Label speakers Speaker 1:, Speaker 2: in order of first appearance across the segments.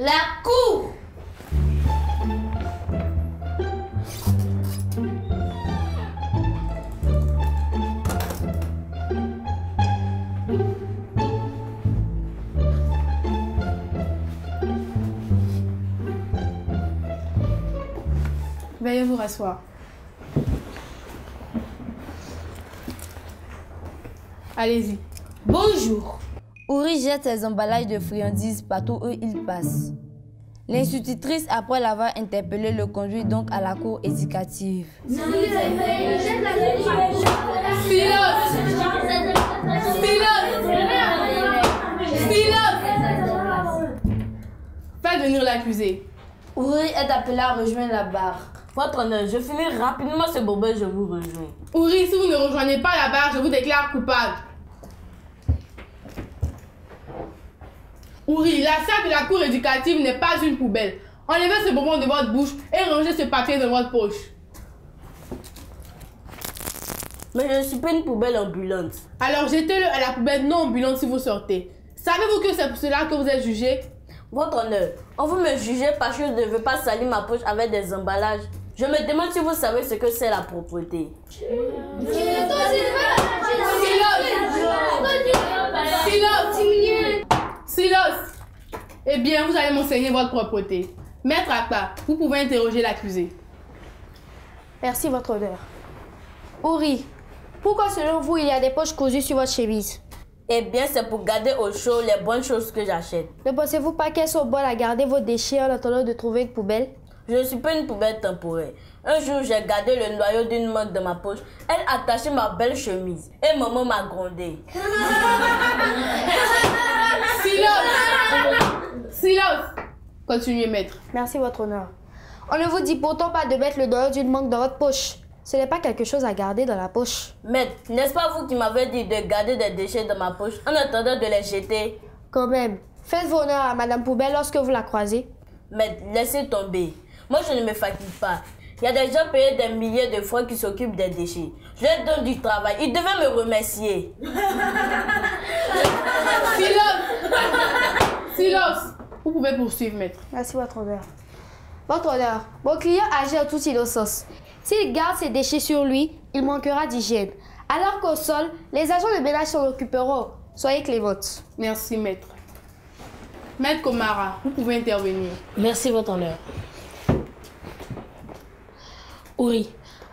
Speaker 1: La cour.
Speaker 2: Veuillez vous rasseoir. Allez-y.
Speaker 1: Bonjour. Ouri jette ses emballages de friandises partout où il passe. L'institutrice, après l'avoir interpellé, le conduit donc à la cour éducative.
Speaker 2: Silence! Faites venir l'accusé.
Speaker 1: Ouri est appelé à rejoindre la barre.
Speaker 3: Votre honneur, je finis rapidement ce bobet, je vous rejoins.
Speaker 2: Ouri, si vous ne rejoignez pas la barre, je vous déclare coupable. Ouri, la salle de la cour éducative n'est pas une poubelle. Enlevez ce bonbon de votre bouche et rangez ce papier dans votre poche.
Speaker 3: Mais je ne suis pas une poubelle ambulante.
Speaker 2: Alors jetez-le à la poubelle non ambulante si vous sortez. Savez-vous que c'est pour cela que vous êtes jugé?
Speaker 3: Votre honneur, on veut me juger parce que je ne veux pas salir ma poche avec des emballages. Je me demande si vous savez ce que c'est la propreté.
Speaker 2: Silence! Eh bien, vous allez m'enseigner votre propreté. Maître Akpa, vous pouvez interroger l'accusé.
Speaker 4: Merci, votre honneur. Ouri, pourquoi selon vous il y a des poches cousues sur votre chemise?
Speaker 3: Eh bien, c'est pour garder au chaud les bonnes choses que j'achète.
Speaker 4: Ne pensez-vous pas qu'elles sont bonnes à garder vos déchets en attendant de trouver une poubelle?
Speaker 3: Je ne suis pas une poubelle temporaire. Un jour, j'ai gardé le noyau d'une marque dans ma poche. Elle attachait ma belle chemise. Et maman m'a grondé.
Speaker 2: Silence! Silence! Continuez, maître.
Speaker 4: Merci, votre honneur. On ne vous dit pourtant pas de mettre le noyau d'une mangue dans votre poche. Ce n'est pas quelque chose à garder dans la poche.
Speaker 3: Maître, n'est-ce pas vous qui m'avez dit de garder des déchets dans ma poche en attendant de les jeter?
Speaker 4: Quand même, faites vos honneurs à Madame Poubelle lorsque vous la croisez.
Speaker 3: Maître, laissez tomber. Moi, je ne me fatigue pas. Il y a des gens payés des milliers de francs qui s'occupent des déchets. Je leur donne du travail. Ils devaient me remercier.
Speaker 2: Silence! Silence! Vous pouvez poursuivre, maître.
Speaker 4: Merci, votre honneur. Votre honneur, mon client agit en toute innocence. S'il garde ses déchets sur lui, il manquera d'hygiène. Alors qu'au sol, les agents de ménage s'en occuperont. Soyez clémente.
Speaker 2: Merci, maître. Maître Komara, vous pouvez intervenir.
Speaker 5: Merci, votre honneur. Ouri,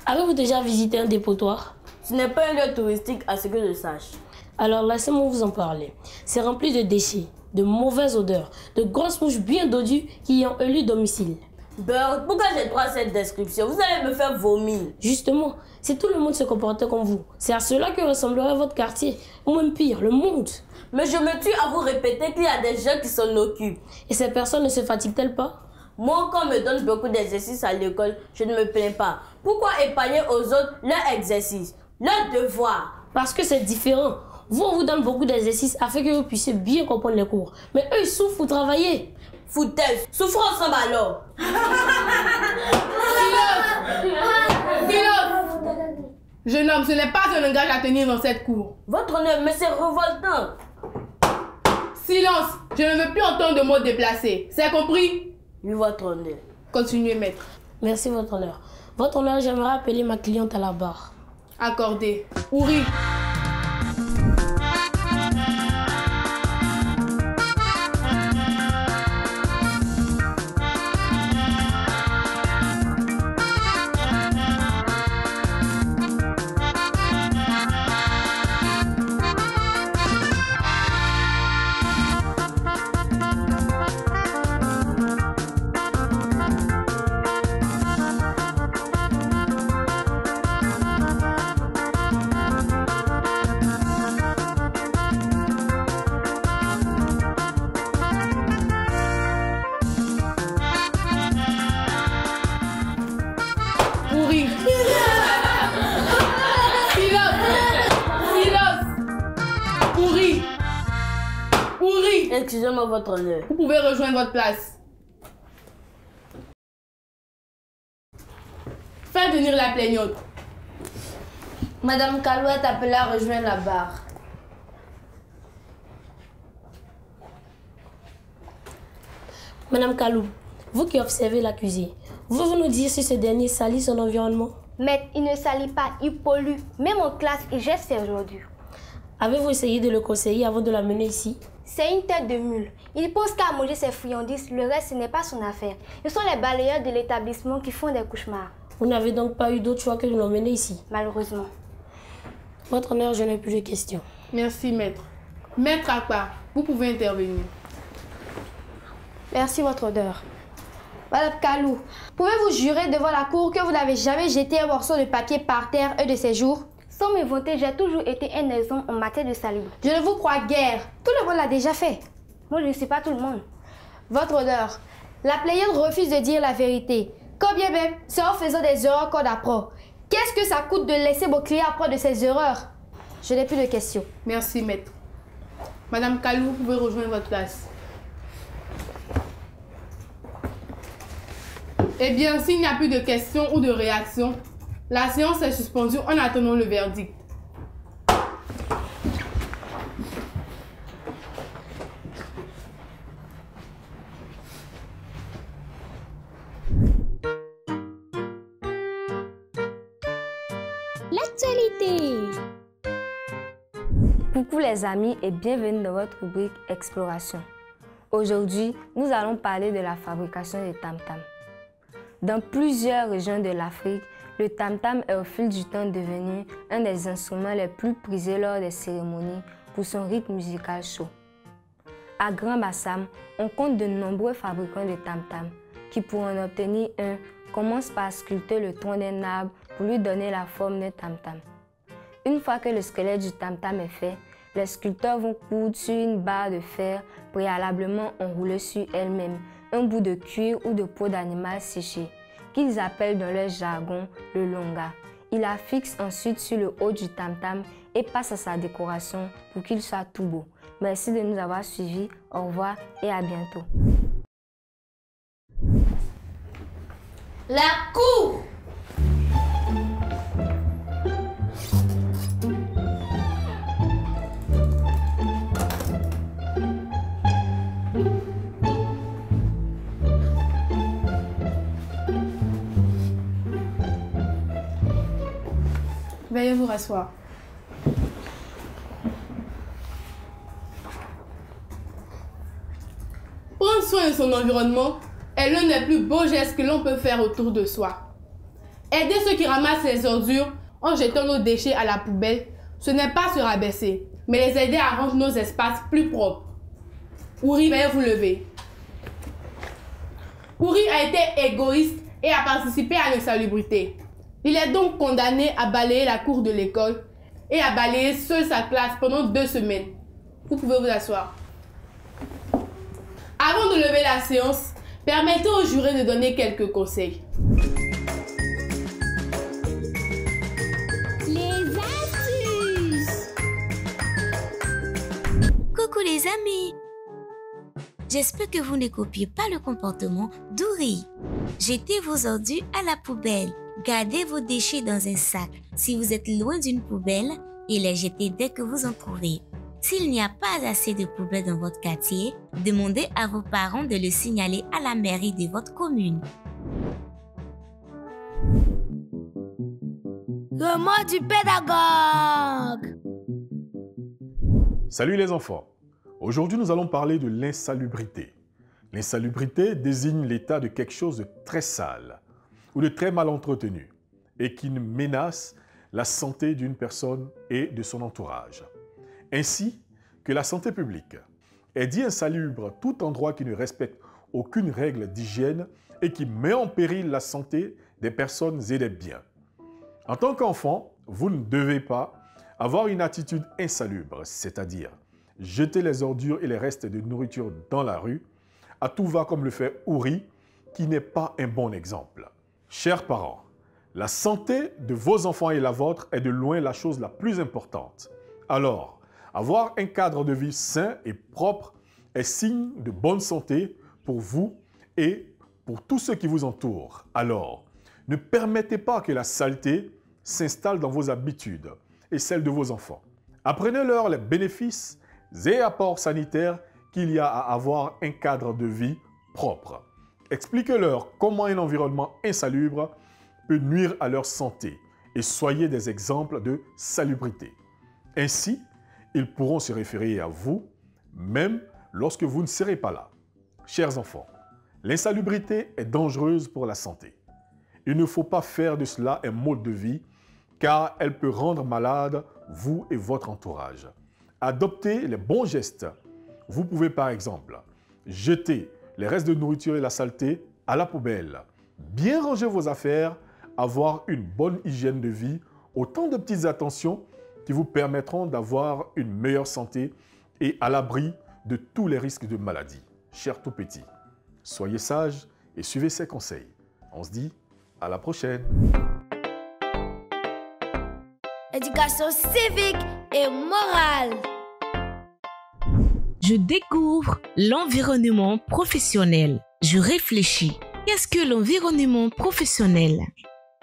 Speaker 5: avez-vous déjà visité un dépotoir?
Speaker 3: Ce n'est pas un lieu touristique à ce que je sache.
Speaker 5: Alors laissez-moi vous en parler. C'est rempli de déchets, de mauvaises odeurs, de grosses mouches bien dodues qui y ont élu domicile.
Speaker 3: Beurre, pourquoi j'ai droit à cette description? Vous allez me faire vomir.
Speaker 5: Justement, si tout le monde se comportait comme vous, c'est à cela que ressemblerait votre quartier, ou même pire, le monde.
Speaker 3: Mais je me tue à vous répéter qu'il y a des gens qui s'en occupent.
Speaker 5: Et ces personnes ne se fatiguent-elles pas?
Speaker 3: Moi, quand on me donne beaucoup d'exercices à l'école, je ne me plains pas. Pourquoi épargner aux autres leur exercice, leur devoir?
Speaker 5: Parce que c'est différent. Vous, on vous donne beaucoup d'exercices afin que vous puissiez bien comprendre les cours. Mais eux, ils souffrent pour travailler.
Speaker 3: Foutaise, souffrons ensemble alors.
Speaker 2: Silence! Jeune homme, ce n'est pas un langage à tenir dans cette cour.
Speaker 3: Votre honneur, mais c'est révoltant.
Speaker 2: Silence! Je ne veux plus entendre de mots déplacés. C'est compris?
Speaker 3: Oui, votre honneur.
Speaker 2: Continuez, maître.
Speaker 5: Merci, votre honneur. Votre honneur, j'aimerais appeler ma cliente à la barre.
Speaker 2: Accordé. Ouri.
Speaker 3: Excusez-moi, votre honneur.
Speaker 2: Vous pouvez rejoindre votre place. Faites venir la plaignante.
Speaker 1: Madame Kalou est appelée à rejoindre la barre.
Speaker 5: Madame Kalou, vous qui observez l'accusé, pouvez-vous nous dire si ce dernier salit son environnement?
Speaker 4: Maître, il ne salit pas, il pollue. Même en classe, il jette ses ordures.
Speaker 5: Avez-vous essayé de le conseiller avant de l'amener ici?
Speaker 4: C'est une tête de mule. Il pense qu'à manger ses friandises, le reste, ce n'est pas son affaire. Ce sont les balayeurs de l'établissement qui font des cauchemars.
Speaker 5: Vous n'avez donc pas eu d'autre choix que de l'emmener ici?
Speaker 4: Malheureusement.
Speaker 5: Votre honneur, je n'ai plus de questions.
Speaker 2: Merci, maître. Maître Akpa, vous pouvez intervenir.
Speaker 4: Merci, votre honneur. Madame Kalou, pouvez-vous jurer devant la cour que vous n'avez jamais jeté un morceau de papier par terre un de ces jours? Sans me vanter, j'ai toujours été un exemple en matière de salubrité. Je ne vous crois guère. Tout le monde l'a déjà fait. Moi, je ne suis pas tout le monde. Votre honneur, la Pléiade refuse de dire la vérité. Quand bien même, c'est en faisant des erreurs qu'on apprend. Qu'est-ce que ça coûte de laisser vos clients apprendre de ces erreurs? Je n'ai plus de questions.
Speaker 2: Merci, maître. Madame Kalou, vous pouvez rejoindre votre place. Eh bien, s'il n'y a plus de questions ou de réactions, la séance est suspendue en attendant le verdict.
Speaker 6: L'actualité.
Speaker 1: Coucou les amis et bienvenue dans votre rubrique Exploration. Aujourd'hui, nous allons parler de la fabrication des tam-tams. Dans plusieurs régions de l'Afrique, le tam-tam est au fil du temps devenu un des instruments les plus prisés lors des cérémonies pour son rythme musical chaud. À Grand Bassam, on compte de nombreux fabricants de tam-tam qui, pour en obtenir un, commencent par sculpter le tronc d'un arbre pour lui donner la forme d'un tam-tam. Une fois que le squelette du tam-tam est fait, les sculpteurs vont coudre sur une barre de fer préalablement enroulée sur elle-même un bout de cuir ou de peau d'animal séché, qu'ils appellent dans leur jargon le longa. Il la fixe ensuite sur le haut du tam-tam et passe à sa décoration pour qu'il soit tout beau. Merci de nous avoir suivis. Au revoir et à bientôt.
Speaker 3: La cour.
Speaker 2: Veuillez vous rasseoir. Prendre soin de son environnement est l'un des plus beaux gestes que l'on peut faire autour de soi. Aider ceux qui ramassent les ordures en jetant nos déchets à la poubelle, ce n'est pas se rabaisser, mais les aider à rendre nos espaces plus propres. Ouri, veuillez vous lever. Ouri a été égoïste et a participé à l'insalubrité. Il est donc condamné à balayer la cour de l'école et à balayer seul sa classe pendant 2 semaines. Vous pouvez vous asseoir. Avant de lever la séance, permettez aux jurés de donner quelques conseils.
Speaker 6: Les astuces.
Speaker 7: Coucou les amis. J'espère que vous ne copiez pas le comportement d'Ouri. Jetez vos ordures à la poubelle. Gardez vos déchets dans un sac si vous êtes loin d'une poubelle et les jetez dès que vous en trouverez. S'il n'y a pas assez de poubelles dans votre quartier, demandez à vos parents de le signaler à la mairie de votre commune.
Speaker 6: Le mot du pédagogue.
Speaker 8: Salut les enfants. Aujourd'hui, nous allons parler de l'insalubrité. L'insalubrité désigne l'état de quelque chose de très sale ou de très mal entretenu et qui menace la santé d'une personne et de son entourage. Ainsi que la santé publique est dit insalubre tout endroit qui ne respecte aucune règle d'hygiène et qui met en péril la santé des personnes et des biens. En tant qu'enfant, vous ne devez pas avoir une attitude insalubre, c'est-à-dire jeter les ordures et les restes de nourriture dans la rue, à tout va comme le fait Ouri, qui n'est pas un bon exemple. Chers parents, la santé de vos enfants et la vôtre est de loin la chose la plus importante. Alors, avoir un cadre de vie sain et propre est signe de bonne santé pour vous et pour tous ceux qui vous entourent. Alors, ne permettez pas que la saleté s'installe dans vos habitudes et celles de vos enfants. Apprenez-leur les bénéfices et apports sanitaires qu'il y a à avoir un cadre de vie propre. Expliquez-leur comment un environnement insalubre peut nuire à leur santé et soyez des exemples de salubrité. Ainsi, ils pourront se référer à vous, même lorsque vous ne serez pas là. Chers enfants, l'insalubrité est dangereuse pour la santé. Il ne faut pas faire de cela un mode de vie, car elle peut rendre malade vous et votre entourage. Adoptez les bons gestes. Vous pouvez par exemple jeter les restes de nourriture et la saleté à la poubelle, bien ranger vos affaires, avoir une bonne hygiène de vie, autant de petites attentions qui vous permettront d'avoir une meilleure santé et à l'abri de tous les risques de maladie. Chers tout petits, soyez sages et suivez ces conseils. On se dit à la prochaine.
Speaker 6: Éducation civique et morale.
Speaker 7: Je découvre l'environnement professionnel. Je réfléchis. Qu'est-ce que l'environnement professionnel?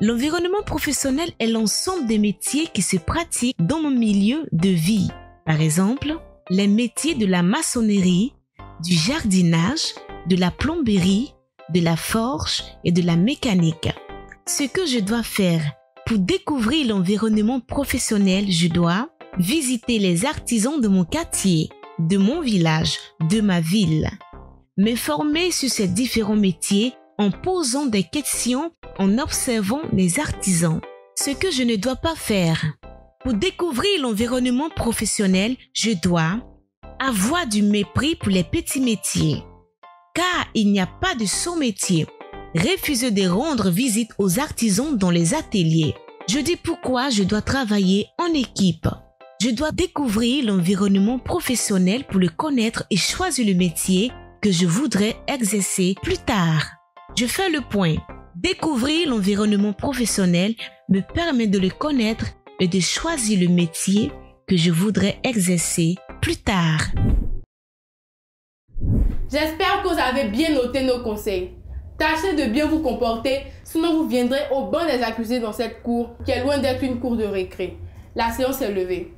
Speaker 7: L'environnement professionnel est l'ensemble des métiers qui se pratiquent dans mon milieu de vie. Par exemple, les métiers de la maçonnerie, du jardinage, de la plomberie, de la forge et de la mécanique. Ce que je dois faire pour découvrir l'environnement professionnel, je dois visiter les artisans de mon quartier, de mon village, de ma ville. M'informer sur ces différents métiers en posant des questions, en observant les artisans. Ce que je ne dois pas faire. Pour découvrir l'environnement professionnel, je dois avoir du mépris pour les petits métiers. Car il n'y a pas de sous-métier. Refuser de rendre visite aux artisans dans les ateliers. Je dis pourquoi je dois travailler en équipe. Je dois découvrir l'environnement professionnel pour le connaître et choisir le métier que je voudrais exercer plus tard. Je fais le point. Découvrir l'environnement professionnel me permet de le connaître et de choisir le métier que je voudrais exercer plus tard.
Speaker 2: J'espère que vous avez bien noté nos conseils. Tâchez de bien vous comporter, sinon vous viendrez au banc des accusés dans cette cour qui est loin d'être une cour de récré. La séance est levée.